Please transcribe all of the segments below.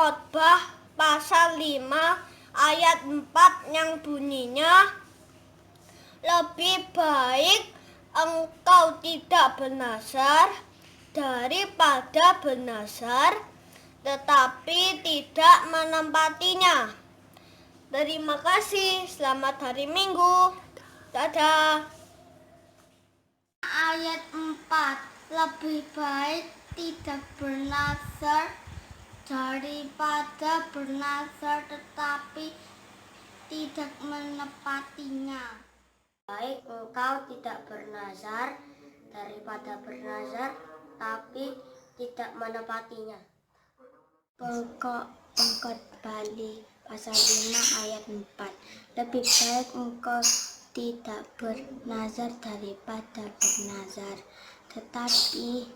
Khotbah pasal 5 ayat 4 yang bunyinya, lebih baik engkau tidak bernazar daripada bernazar tetapi tidak menempatinya. Terima kasih, selamat hari Minggu. Dadah. Ayat 4, lebih baik tidak bernazar daripada bernazar tetapi tidak menepatinya. Baik engkau tidak bernazar daripada bernazar tapi tidak menepatinya. Pokok Khotbah pasal 5 ayat 4. Lebih baik engkau tidak bernazar daripada bernazar tetapi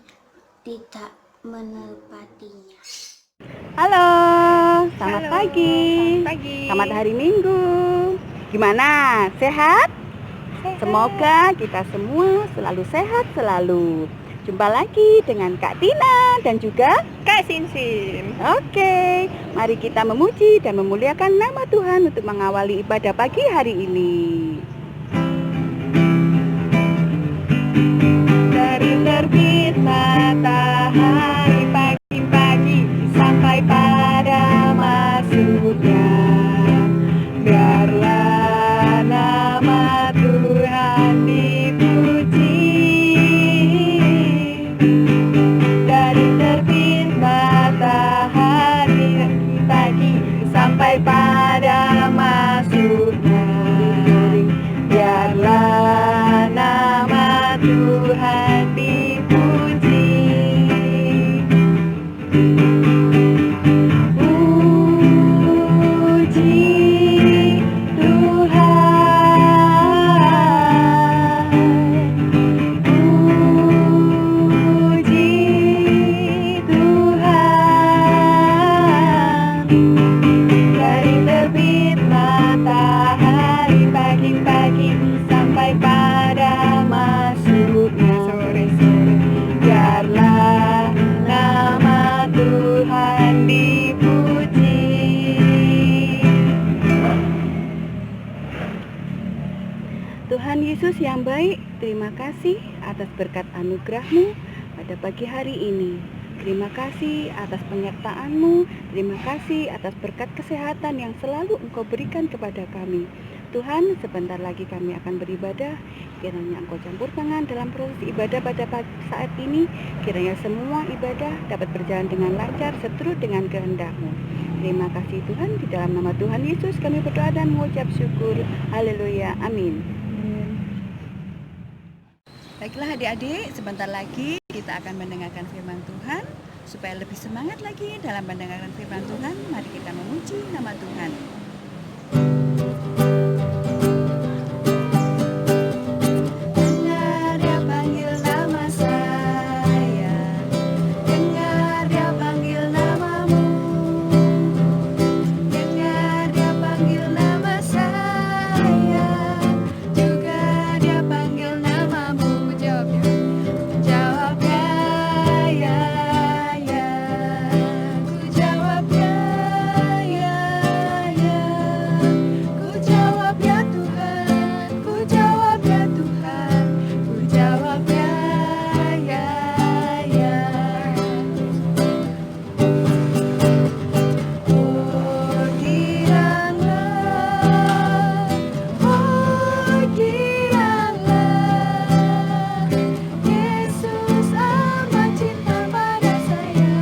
tidak menepatinya. Halo, selamat pagi. Selamat hari Minggu. Gimana? Sehat? Semoga kita semua selalu sehat selalu. Jumpa lagi dengan Kak Tina dan juga Kak Sinsin. Oke, mari kita memuji dan memuliakan nama Tuhan untuk mengawali ibadah pagi hari ini. Dari terbit matahari pagi-pagi sampai pada masuknya, biarlah nama Tuhan dipuji. Dari terbit matahari pagi sampai pada masuknya, biarlah nama Tuhan dipuji. Puji Tuhan, puji Tuhan. Dari terbit matahari pagi-pagi sampai pada masuknya sore-sore, biarlah nama Tuhan dipuji. Tuhan Yesus yang baik, terima kasih atas berkat anugerah-Mu pada pagi hari ini. Terima kasih atas penyertaan-Mu, terima kasih atas berkat kesehatan yang selalu Engkau berikan kepada kami. Tuhan, sebentar lagi kami akan beribadah. Kiranya Engkau campur tangan dalam proses ibadah pada saat ini. Kiranya semua ibadah dapat berjalan dengan lancar seturut dengan kehendak-Mu. Terima kasih Tuhan, di dalam nama Tuhan Yesus kami berdoa dan mengucap syukur. Haleluya, amin. Baiklah adik-adik, sebentar lagi kita akan mendengarkan firman Tuhan. Supaya lebih semangat lagi dalam mendengarkan firman Tuhan, mari kita memuji nama Tuhan. Dengar dia panggil nama saya, dengar dia panggil namamu, dengar dia panggil nama saya, juga dia panggil namamu. Jawab ya, ku jawab ya, ku jawab ya Tuhan, ku jawab ya Tuhan, ku jawab ya. Oh giranglah, Yesus amat cinta pada saya.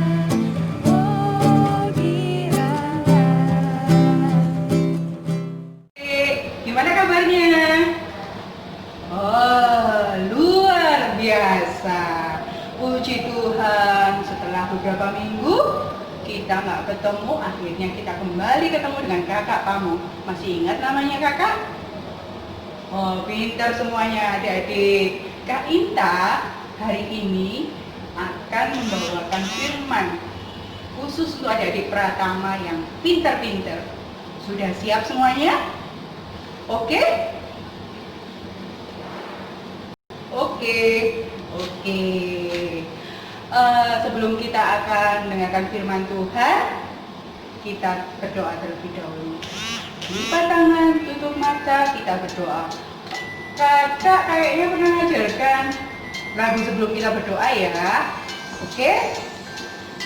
Oh giranglah. Gimana kabarnya? Oh, luar biasa. Puji Tuhan, setelah beberapa minggu kita nggak ketemu, akhirnya kita kembali ketemu dengan kakak kamu. Masih ingat namanya kakak? Oh, pintar semuanya adik-adik. Kak Inta hari ini akan membawakan firman khusus untuk adik-adik Pratama yang pintar-pintar. Sudah siap semuanya? Oke? Oke. Sebelum kita akan mendengarkan firman Tuhan, kita berdoa terlebih dahulu. Lipat tangan, tutup mata, kita berdoa. Kakak kayaknya pernah ngajarkan lagu sebelum kita berdoa ya. Oke?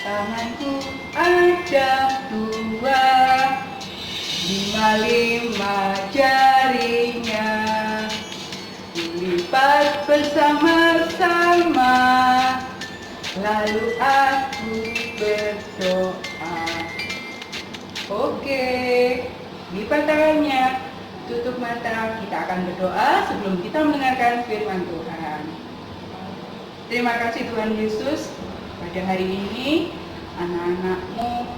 Tanganku ada 2, 5 jarinya, dilipat bersama-sama, lalu aku berdoa. Oke, lipat tangannya, tutup mata, kita akan berdoa sebelum kita mendengarkan firman Tuhan. Terima kasih Tuhan Yesus, pada hari ini anak-anakmu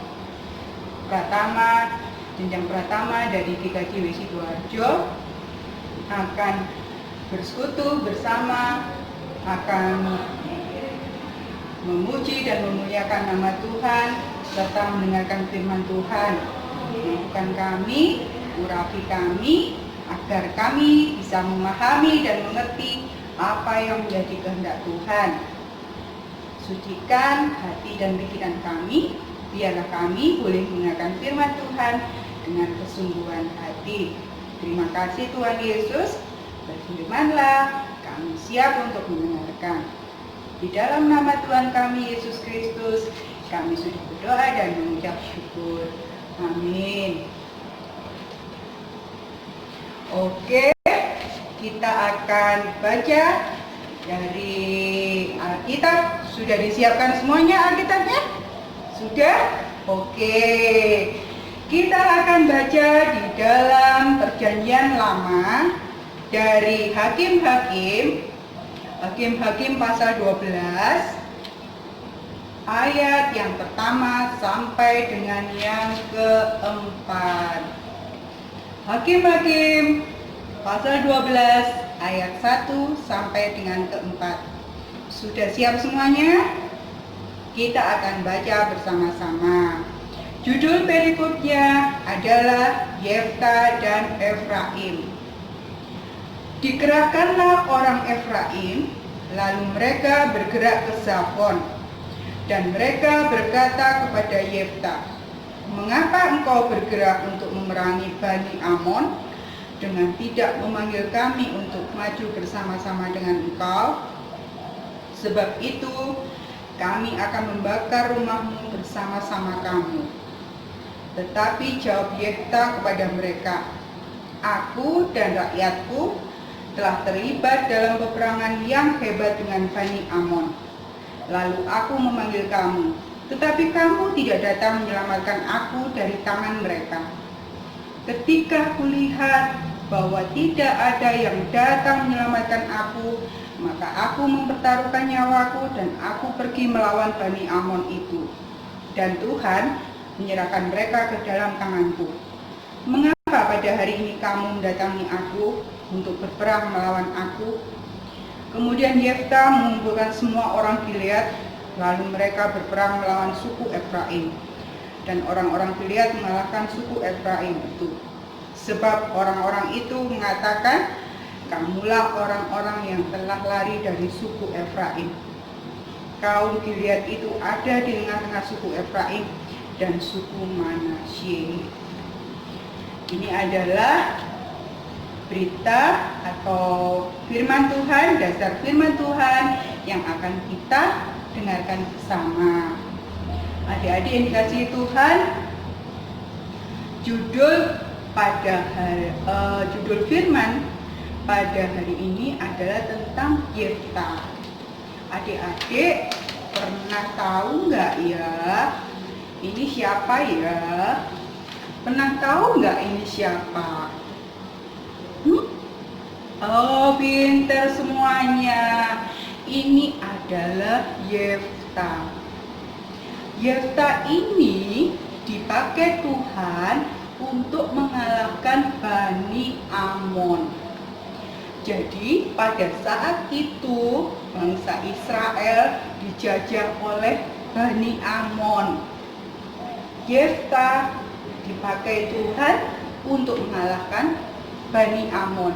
Pratama, jenjang Pratama dari GKJ Sidoarjo akan bersekutu bersama, akan memuji dan memuliakan nama Tuhan serta mendengarkan firman Tuhan. Bukan kami, urapi kami, agar kami bisa memahami dan mengerti apa yang menjadi kehendak Tuhan. Sucikan hati dan pikiran kami, biarlah kami boleh mendengarkan firman Tuhan dengan kesungguhan hati. Terima kasih Tuhan Yesus, berfirmanlah, kami siap untuk mendengarkan. Di dalam nama Tuhan kami Yesus Kristus, kami sudah berdoa dan mengucap syukur. Amin. Oke, kita akan baca dari Alkitab. Sudah disiapkan semuanya Alkitabnya? Sudah? Oke. Kita akan baca di dalam Perjanjian Lama dari Hakim-Hakim pasal 12 ayat yang pertama sampai dengan yang keempat. Hakim-Hakim pasal 12 ayat 1 sampai dengan keempat. Sudah siap semuanya? Kita akan baca bersama-sama. Judul perikopnya adalah Yefta dan Efraim. Dikerahkanlah orang Efraim, lalu mereka bergerak ke Zafon. Dan mereka berkata kepada Yefta, "Mengapa engkau bergerak untuk memerangi Bani Amon dengan tidak memanggil kami untuk maju bersama-sama dengan engkau? Sebab itu kami akan membakar rumahmu bersama-sama kamu." Tetapi jawab Yefta kepada mereka, "Aku dan rakyatku telah terlibat dalam peperangan yang hebat dengan Bani Amon. Lalu aku memanggil kamu, tetapi kamu tidak datang menyelamatkan aku dari tangan mereka. Ketika kulihat bahwa tidak ada yang datang menyelamatkan aku, maka aku mempertaruhkan nyawaku dan aku pergi melawan Bani Amon itu. Dan Tuhan menyerahkan mereka ke dalam tanganku. Mengapa pada hari ini kamu mendatangi aku untuk berperang melawan aku?" Kemudian Yefta mengumpulkan semua orang Gilead, lalu mereka berperang melawan suku Efraim. Dan orang-orang Gilead mengalahkan suku Efraim itu. Sebab orang-orang itu mengatakan, "Kamulah orang-orang yang telah lari dari suku Efraim." Kaum Gilead itu ada di tengah-tengah suku Efraim dan suku Manasye. Ini adalah berita atau firman Tuhan, dasar firman Tuhan yang akan kita dengarkan bersama. Adik-adik yang dikasihi Tuhan, judul firman pada hari ini adalah tentang Yefta. Adik-adik pernah tahu nggak ya, ini siapa ya? Pernah tahu nggak ini siapa? Oh, pintar semuanya. Ini adalah Yefta. Yefta ini dipakai Tuhan untuk mengalahkan Bani Amon. Jadi pada saat itu bangsa Israel dijajah oleh Bani Amon. Yefta dipakai Tuhan untuk mengalahkan Bani Amon.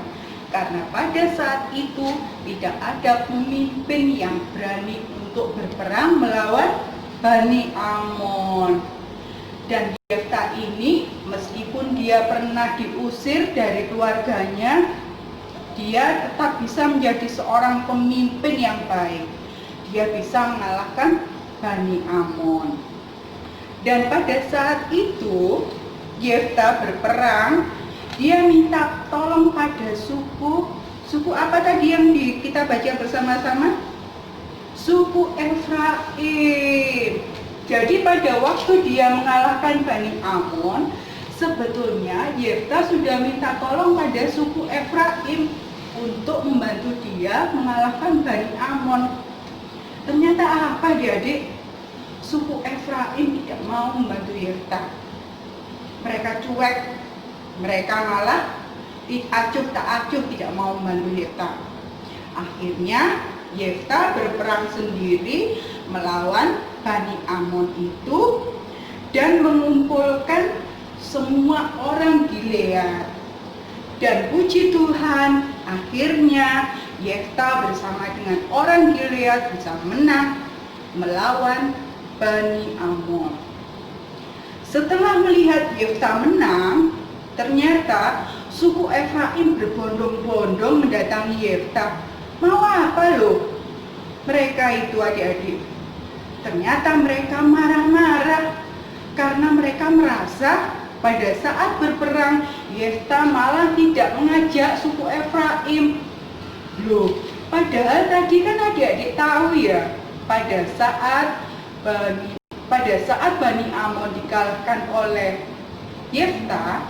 Karena pada saat itu tidak ada pemimpin yang berani untuk berperang melawan Bani Amon. Dan Yefta ini meskipun dia pernah diusir dari keluarganya, dia tetap bisa menjadi seorang pemimpin yang baik. Dia bisa mengalahkan Bani Amon. Dan pada saat itu Yefta berperang, dia minta tolong pada suku apa tadi yang kita baca bersama-sama? Suku Efraim. Jadi pada waktu dia mengalahkan Bani Amon, sebetulnya Yefta sudah minta tolong pada suku Efraim untuk membantu dia mengalahkan Bani Amon. Ternyata apa adik-adik? Suku Efraim tidak mau membantu Yefta. Mereka cuek, mereka malah acuh tak acuh tidak mau membantu Yefta. Akhirnya Yefta berperang sendiri melawan Bani Amon itu dan mengumpulkan semua orang Gilead. Dan puji Tuhan, akhirnya Yefta bersama dengan orang Gilead bisa menang melawan Bani Amon. Setelah melihat Yefta menang, ternyata suku Efraim berbondong-bondong mendatangi Yefta. Mau apa loh? Mereka itu adik-adik. Ternyata mereka marah-marah karena mereka merasa pada saat berperang Yefta malah tidak mengajak suku Efraim. Loh, padahal tadi kan adik-adik tahu ya, pada saat Bani Amon dikalahkan oleh Yefta,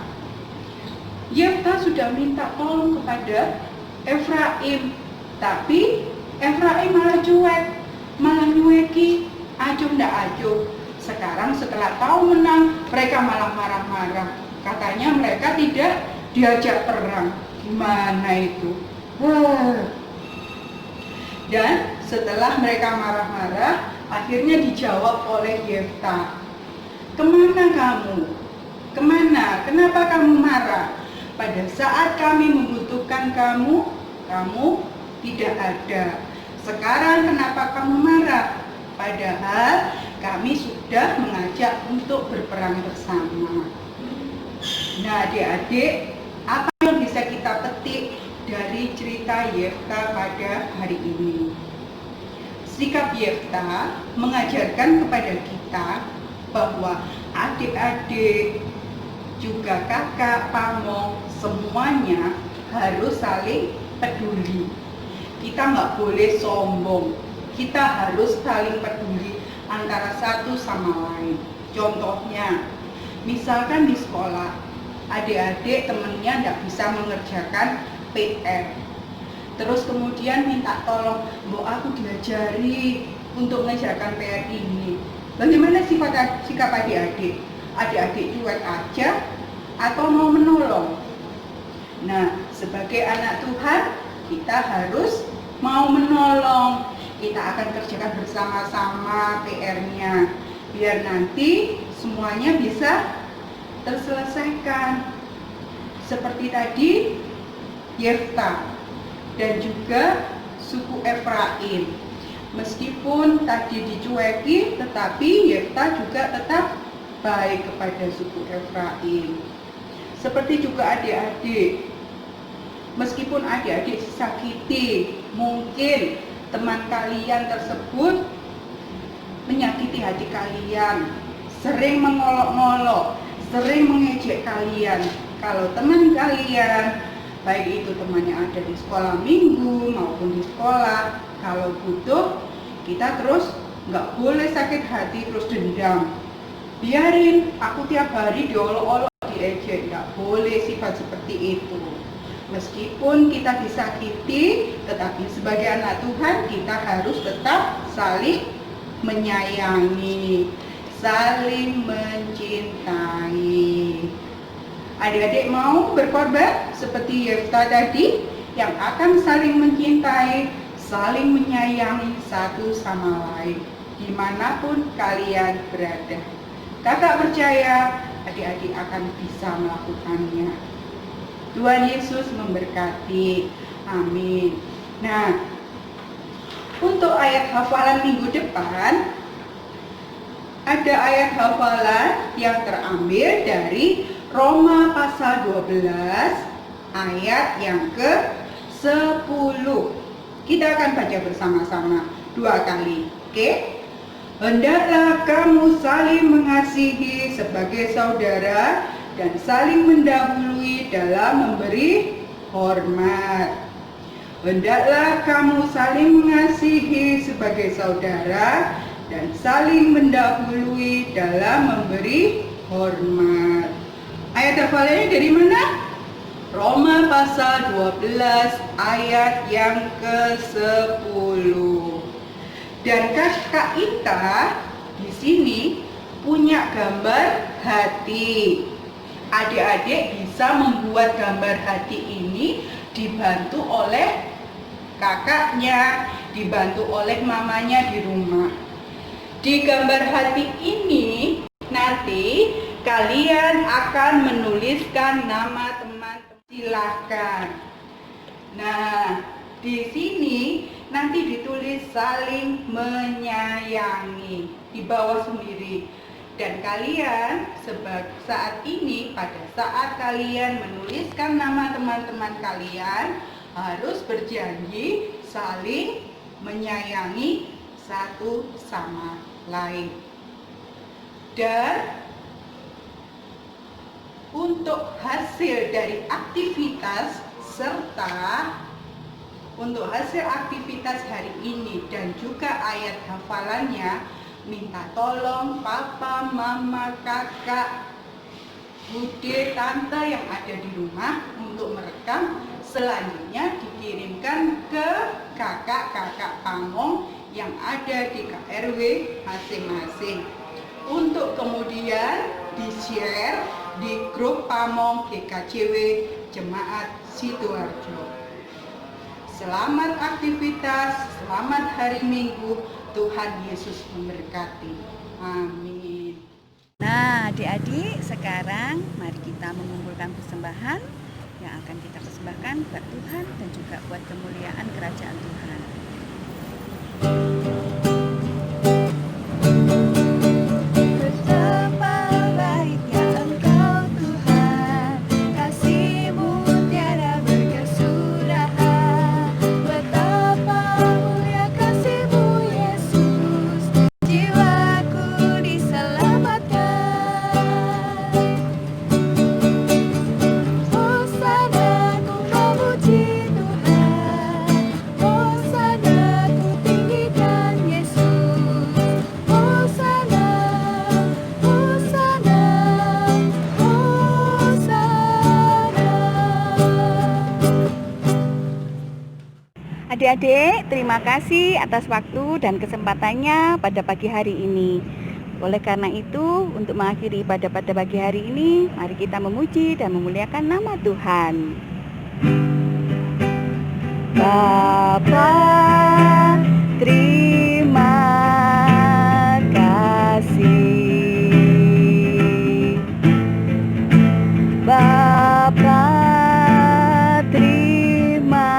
Yefta sudah minta tolong kepada Efraim, tapi Efraim malah cuek, malah nyueki, acuh ndak acuh. Sekarang setelah tahu menang, mereka malah marah-marah. Katanya mereka tidak diajak perang. Gimana itu? Dan setelah mereka marah-marah, akhirnya dijawab oleh Yefta. Kemana kamu? Kemana? Kenapa kamu marah? Pada saat kami membutuhkan kamu, kamu tidak ada. Sekarang kenapa kamu marah? Padahal kami sudah mengajak untuk berperang bersama. Nah adik-adik, apa yang bisa kita petik dari cerita Yefta pada hari ini? Sikap Yefta mengajarkan kepada kita bahwa adik-adik, juga kakak, pamong, semuanya harus saling peduli. Kita nggak boleh sombong, kita harus saling peduli antara satu sama lain. Contohnya, misalkan di sekolah, adik-adik temennya nggak bisa mengerjakan PR, terus kemudian minta tolong, "Bu, aku diajari untuk mengerjakan PR ini." Bagaimana sikap adik-adik? Adik-adik cuek aja atau mau menolong? Nah, sebagai anak Tuhan, kita harus mau menolong. Kita akan kerjakan bersama-sama PR-nya, biar nanti semuanya bisa terselesaikan. Seperti tadi Yefta dan juga suku Efraim. Meskipun tadi dicueki, tetapi Yefta juga tetap baik kepada suku Efraim. Seperti juga adik-adik, meskipun adik-adik disakiti, mungkin teman kalian tersebut menyakiti hati kalian, sering mengolok-ngolok, sering mengejek kalian. Kalau teman kalian, baik itu temannya ada di sekolah minggu maupun di sekolah, kalau butuh, kita terus nggak boleh sakit hati terus dendam. Biarin aku tiap hari diolok-olok, diejek, nggak boleh sifat seperti itu. Meskipun kita disakiti, tetapi sebagai anak Tuhan kita harus tetap saling menyayangi, saling mencintai. Adik-adik mau berkorban seperti Yefta tadi yang akan saling mencintai, saling menyayangi satu sama lain dimanapun kalian berada. Kakak percaya adik-adik akan bisa melakukannya. Tuhan Yesus memberkati. Amin. Nah, untuk ayat hafalan minggu depan, ada ayat hafalan yang terambil dari Roma pasal 12 ayat yang ke-10. Kita akan baca bersama-sama 2 kali. Oke? Hendaklah kamu saling mengasihi sebagai saudara dan saling mendahului dalam memberi hormat. Hendaklah kamu saling mengasihi sebagai saudara dan saling mendahului dalam memberi hormat. Ayat hafalannya dari mana? Roma pasal 12 ayat yang ke-10. Dan Kak Ita di sini punya gambar hati. Adik-adik bisa membuat gambar hati ini dibantu oleh kakaknya, dibantu oleh mamanya di rumah. Di gambar hati ini nanti kalian akan menuliskan nama teman-teman. Silahkan. Nah, di sini nanti ditulis saling menyayangi di bawah sendiri. Dan kalian saat ini, pada saat kalian menuliskan nama teman-teman kalian, harus berjanji saling menyayangi satu sama lain. Dan untuk hasil dari aktivitas serta untuk hasil aktivitas hari ini dan juga ayat hafalannya, minta tolong papa, mama, kakak, bude, tante yang ada di rumah untuk merekam. Selanjutnya dikirimkan ke kakak-kakak Pamong yang ada di KRW masing-masing, untuk kemudian di-share di grup Pamong GKJW Jemaat Sidoarjo. Selamat aktivitas, selamat hari Minggu, Tuhan Yesus memberkati. Amin. Nah, adik-adik, sekarang mari kita mengumpulkan persembahan yang akan kita persembahkan buat Tuhan dan juga buat kemuliaan kerajaan Tuhan. Adik-adik, terima kasih atas waktu dan kesempatannya pada pagi hari ini. Oleh karena itu, untuk mengakhiri ibadah pada pagi hari ini, mari kita memuji dan memuliakan nama Tuhan. Bapa, terima kasih. Bapa, terima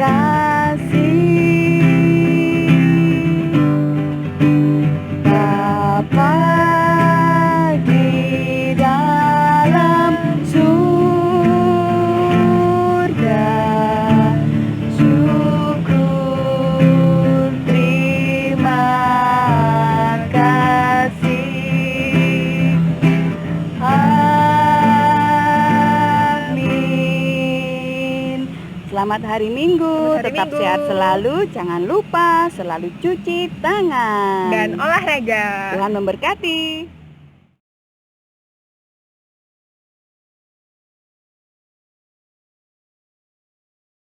kasih. Bapa di dalam surga, syukur terima kasih. Amin. Selamat hari Minggu, tetap sehat selalu, jangan lupa selalu cuci tangan dan olahraga. Tuhan memberkati.